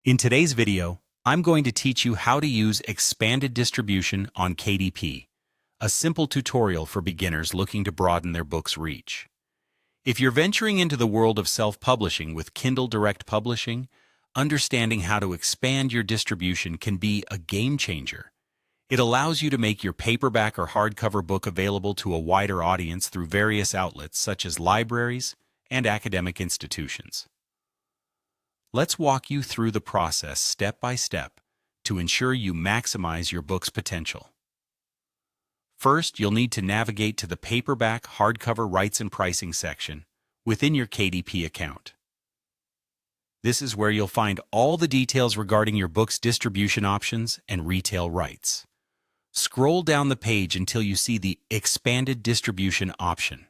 In today's video, I'm going to teach you how to use expanded distribution on KDP, a simple tutorial for beginners looking to broaden their book's reach. If you're venturing into the world of self-publishing with Kindle Direct Publishing, understanding how to expand your distribution can be a game changer. It allows you to make your paperback or hardcover book available to a wider audience through various outlets such as libraries and academic institutions. Let's walk you through the process step by step to ensure you maximize your book's potential. First, you'll need to navigate to the paperback hardcover rights and pricing section within your KDP account. This is where you'll find all the details regarding your book's distribution options and retail rights. Scroll down the page until you see the Expanded Distribution option.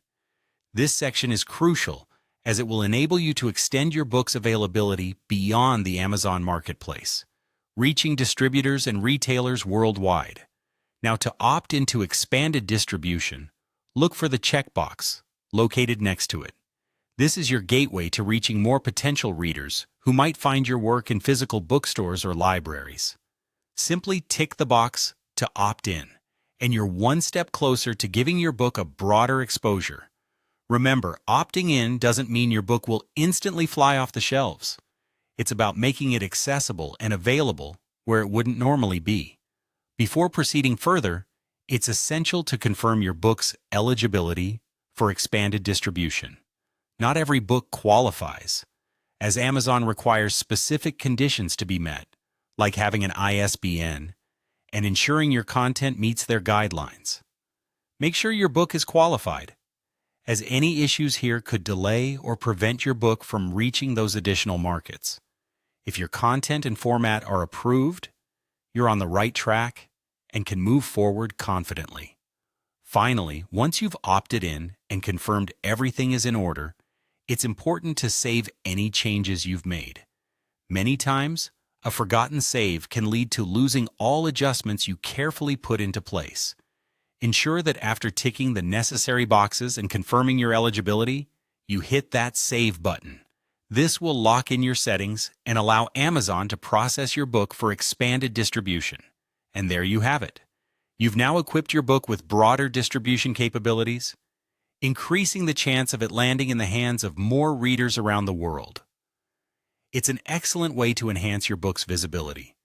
This section is crucial as it will enable you to extend your book's availability beyond the Amazon marketplace, reaching distributors and retailers worldwide. Now, to opt into expanded distribution, look for the checkbox located next to it. This is your gateway to reaching more potential readers who might find your work in physical bookstores or libraries. Simply tick the box to opt in, and you're one step closer to giving your book a broader exposure. Remember, opting in doesn't mean your book will instantly fly off the shelves. It's about making it accessible and available where it wouldn't normally be. Before proceeding further, it's essential to confirm your book's eligibility for expanded distribution. Not every book qualifies, as Amazon requires specific conditions to be met, like having an ISBN and ensuring your content meets their guidelines. Make sure your book is qualified, as any issues here could delay or prevent your book from reaching those additional markets. If your content and format are approved, you're on the right track and can move forward confidently. Finally, once you've opted in and confirmed everything is in order, it's important to save any changes you've made. Many times, a forgotten save can lead to losing all adjustments you carefully put into place. Ensure that after ticking the necessary boxes and confirming your eligibility, you hit that Save button. This will lock in your settings and allow Amazon to process your book for expanded distribution. And there you have it. You've now equipped your book with broader distribution capabilities, increasing the chance of it landing in the hands of more readers around the world. It's an excellent way to enhance your book's visibility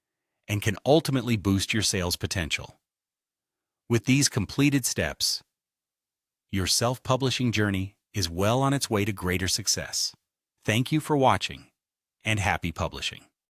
and can ultimately boost your sales potential. With these completed steps, your self-publishing journey is well on its way to greater success. Thank you for watching, and happy publishing.